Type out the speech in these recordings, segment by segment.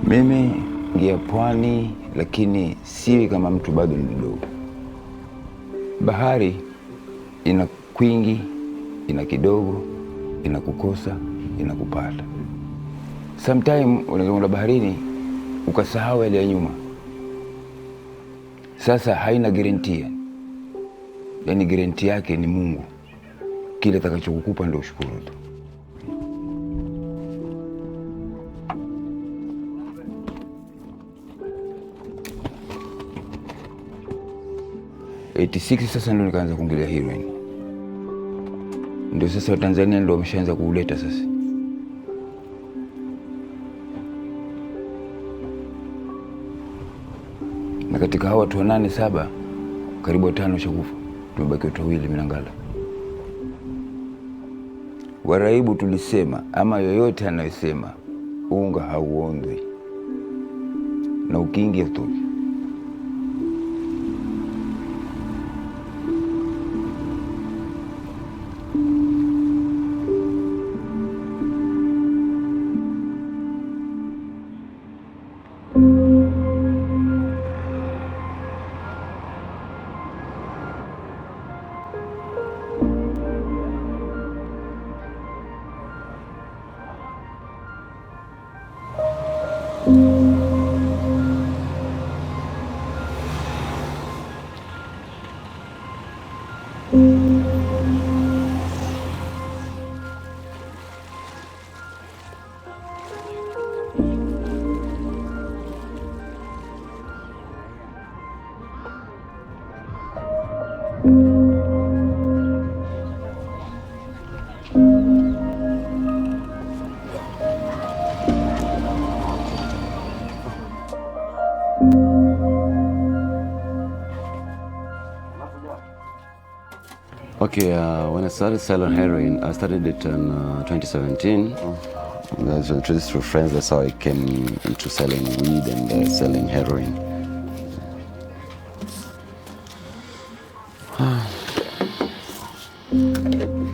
Mimi ngia pwani, lakini siwi kama mtu bado ni mdogo. Bahari ina kwingi, ina kidogo, ina kukosa, ina kupata. Sometime unaenda baharini ukasahau yale ya nyuma. Sasa haina guarantee. Yaani guarantee yake ni Mungu. Kile atakachokukupa ndio ushukuru tu. Sasa ndio nikaanza kuingilia heroin. Ndio sasa Tanzania ndio wameshaanza kuuleta sasa. Na katika hao watu 8-7 karibu 5 washakufa. Tumebaki watu 2 Minangala. Waraibu tulisema ama yoyote anayosema unga hauondwi. Na ukiingia tu. Okay, when I started selling heroin, I started it in 2017. I was introduced through friends. That's how I came into selling weed and selling heroin.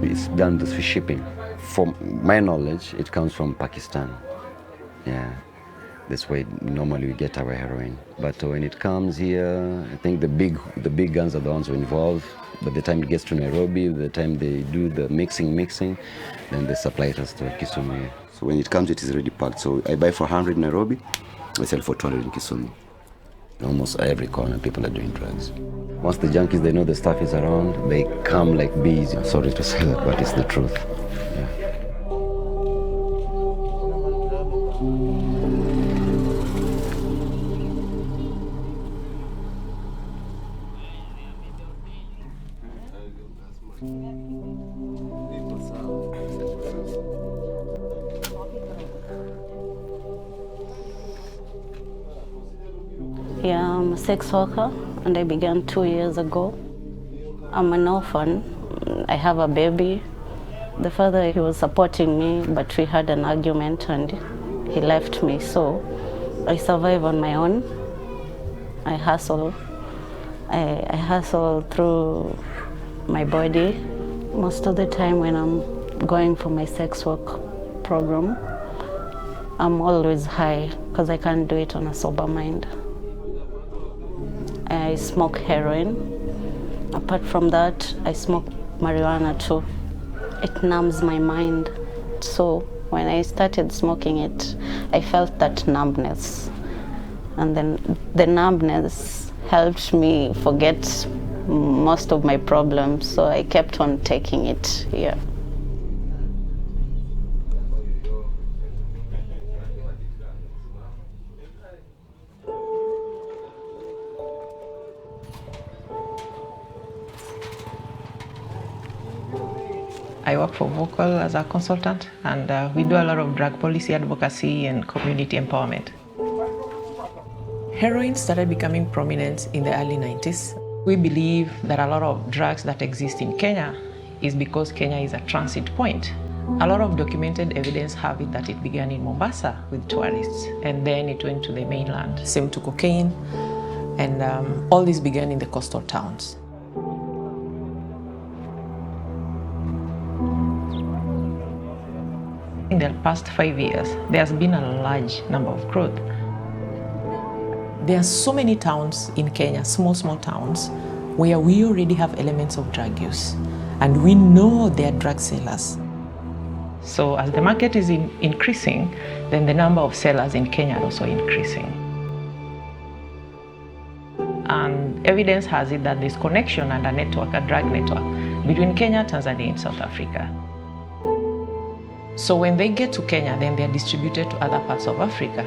It's done through shipping. From my knowledge, it comes from Pakistan. Yeah, that's why normally we get our heroin. But when it comes here, I think the big guns are the ones who are involved. By the time it gets to Nairobi, by the time they do the mixing, then they supply it us to Kisumu. So when it comes, it is already packed. So I buy for 100 in Nairobi, I sell for 200 in Kisumu. Almost every corner, people are doing drugs. Once the junkies, they know the stuff is around, they come like bees. Sorry to say that, but it's the truth. Yeah, I'm a sex worker and I began 2 years ago. I'm an orphan. I have a baby. The father, he was supporting me, but we had an argument and he left me. So I survive on my own. I hustle. I hustle through my body. Most of the time when I'm going for my sex work program, I'm always high because I can't do it on a sober mind. I smoke heroin. Apart from that, I smoke marijuana too. It numbs my mind. So when I started smoking it, I felt that numbness. And then the numbness helped me forget most of my problems. So I kept on taking it here. I work for Vocal as a consultant, and we do a lot of drug policy advocacy and community empowerment. Heroin started becoming prominent in the early 90s. We believe that a lot of drugs that exist in Kenya is because Kenya is a transit point. A lot of documented evidence have it that it began in Mombasa with tourists, and then it went to the mainland. Same to cocaine, and all this began in the coastal towns. In the past 5 years, there has been a large number of growth. There are so many towns in Kenya, small towns, where we already have elements of drug use, and we know they are drug sellers. So as the market is increasing, then the number of sellers in Kenya are also increasing. And evidence has it that there's connection and a drug network, between Kenya, Tanzania, and South Africa. So when they get to Kenya, then they're distributed to other parts of Africa.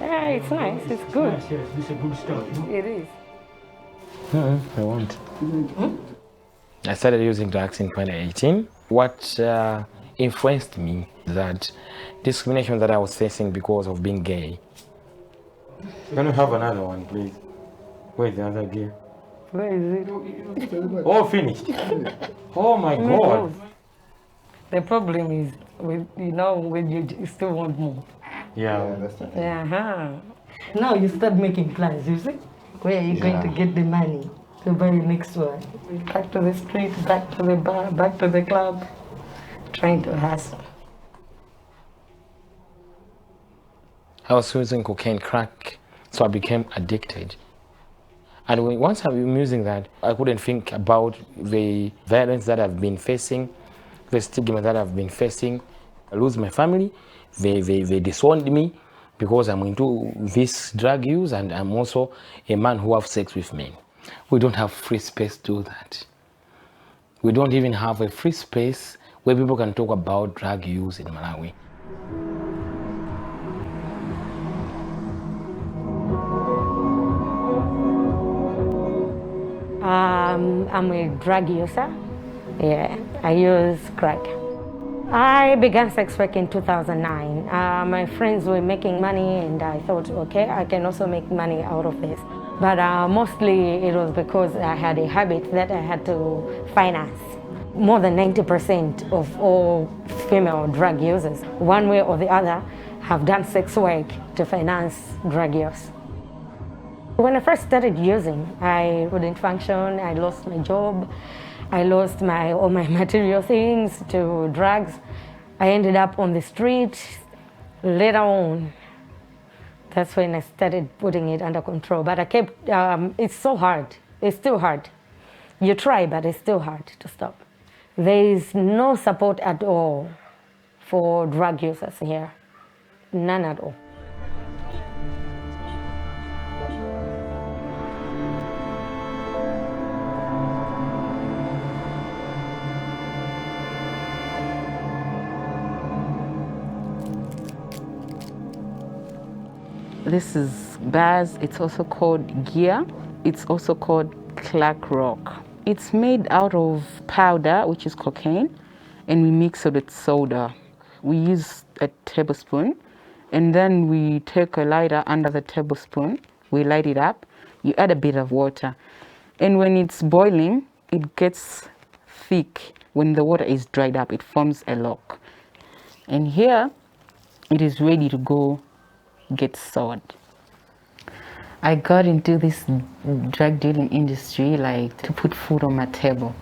Yeah, it's nice. It's good. Yes, this is a good stuff. It is. I won't. I started using drugs in 2018. What influenced me that discrimination that I was facing because of being gay. Can we have another one, please? Where's the other gear? Where is it? All finished. Oh my God. The problem is, when you still want more. Yeah. Now you start making plans, you see? Where are you going to get the money to buy the next one? Back to the street, back to the bar, back to the club, trying to hustle. I was using cocaine, crack, so I became addicted. And once I'm using that, I couldn't think about the violence that I've been facing, the stigma that I've been facing. I lose my family, they disowned me because I'm into this drug use, and I'm also a man who have sex with men. We don't have free space to do that. We don't even have a free space where people can talk about drug use in Malawi. I'm a drug user. Yeah, I use crack. I began sex work in 2009. My friends were making money, and I thought, okay, I can also make money out of this. But mostly it was because I had a habit that I had to finance. More than 90% of all female drug users, one way or the other, have done sex work to finance drug use. When I first started using, I wouldn't function. I lost my job. I lost all my material things to drugs. I ended up on the street. Later on, that's when I started putting it under control. But I kept, it's so hard. It's still hard. You try, but it's still hard to stop. There is no support at all for drug users here. None at all. This is Baz. It's also called Gia. It's also called Clark Rock. It's made out of powder, which is cocaine, and we mix it with soda. We use a tablespoon, and then we take a lighter under the tablespoon. We light it up. You add a bit of water. And when it's boiling, it gets thick. When the water is dried up, it forms a lock. And here, it is ready to go get sold. I got into this drug dealing industry like to put food on my table.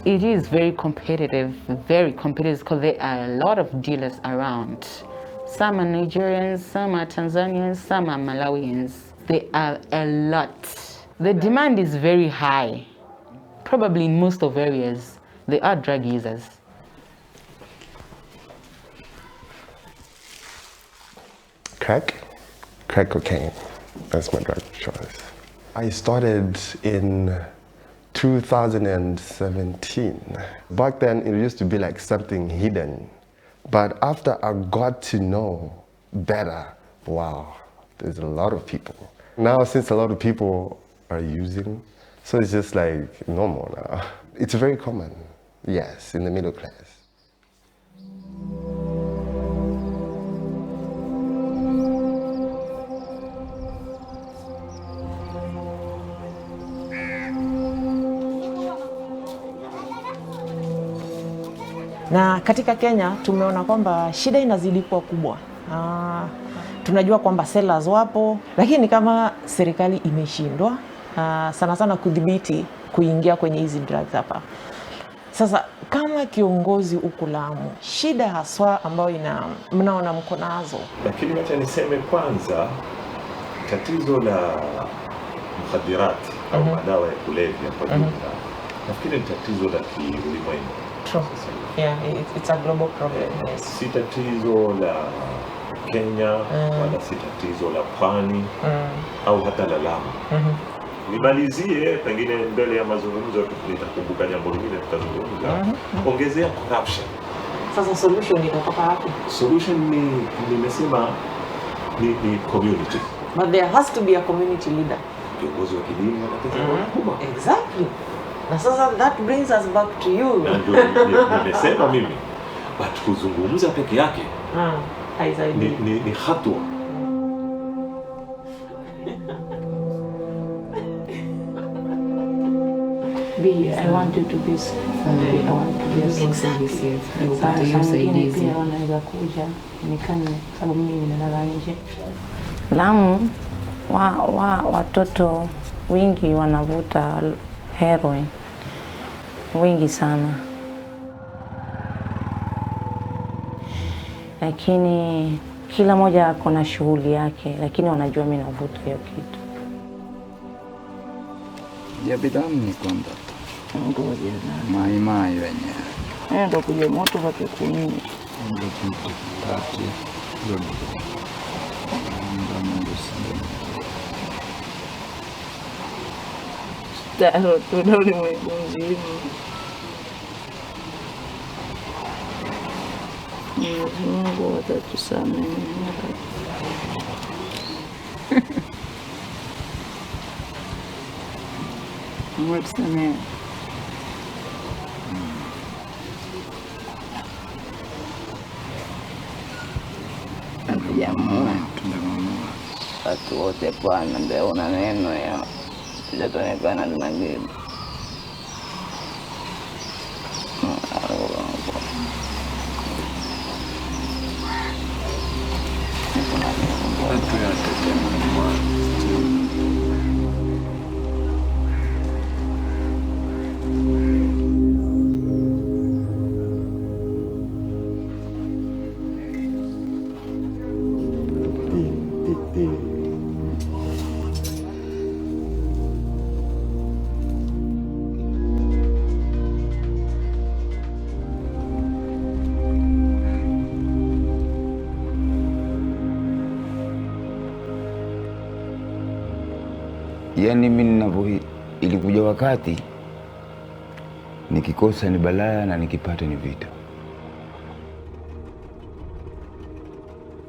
It is very competitive because there are a lot of dealers around. Some are Nigerians, some are Tanzanians, some are Malawians. There are a lot. The demand is very high. Probably in most of areas, there are drug users. Crack cocaine, that's my drug choice. I started in 2017. Back then, it used to be like something hidden. But after I got to know better, wow, there's a lot of people. Now, since a lot of people are using, so it's just like normal now. It's very common, yes, in the middle class. Na katika Kenya tumeona kwamba shida inazidi kuwa kubwa. Tunajua kwamba sellers wapo, lakini kama serikali imeshindwa sana sana kudhibiti kuingia kwenye hizi drugs hapa. Sasa kama kiongozi huku Lamu, shida haswa ambayo mnaona mko nazo? Lakini acha niseme kwanza, tatizo la mukhadirati au madawa ya kulevya kwa jumla, nafikiri ni tatizo la kiulimwengu. Yeah, it's a global problem. Yes. Si tatizo la Kenya wala si tatizo la Pwani au hata la Lamu. Nimalizie pengine mbele ya mazungumzo nitakumbuka jambo lingine tutazungumza. Ongezea corruption. Sasa solution itatoka wapi? Solution nimesema ni community. But there has to be a community leader. Kiongozi wa kidini anataka Exactly. Na sasa that brings us back to you. Nimesema mimi, but kuzungumza peke yake ni hatua. I want you to be safe. I want to be safe. Pia wanaweza kuja nikane sababu mimi ninalala nje. Lamu watoto wengi wanavuta heroin, wengi sana, lakini kila moja ako na shughuli yake, lakini wanajua mimi navuta hiyo kitu. Ya bidhamu ni kwamba ngoja na mai wenyewe ndio kuja moto wake kuni ndio kitu tatu ndio taro tudori mwenzi Mungu atatusamehe. What's the name? Watu wote Bwana ndio una neno ya itaonekana tunajibu. Yaani mimi ilikuja wakati nikikosa ni balaa na nikipata ni vita.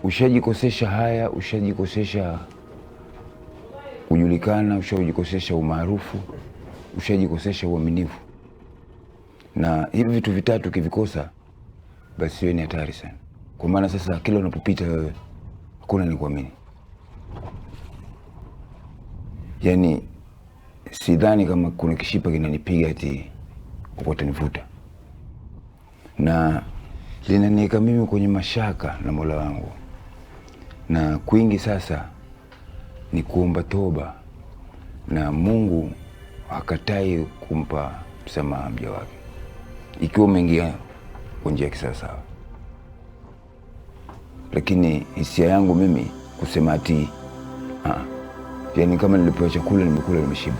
Ushajikosesha haya, ushajikosesha kujulikana, ushajikosesha umaarufu, ushajikosesha uaminifu. Na hivi vitu vitatu kivikosa, basi wewe ni hatari sana. Kwa maana sasa kila unapopita wewe hakuna ni kuamini. Yaani sidhani kama kuna kishipa kinanipiga ati watanivuta. Na linaniweka mimi kwenye mashaka na Mola wangu. Na kwingi sasa ni kuomba toba, na Mungu hakatai kumpa msamaha mja wake ikiwa umeingia kwa njia ya kisawasawa. Lakini hisia yangu mimi kusema ati yaani kama nilipewa chakula nimekula nimeshiba.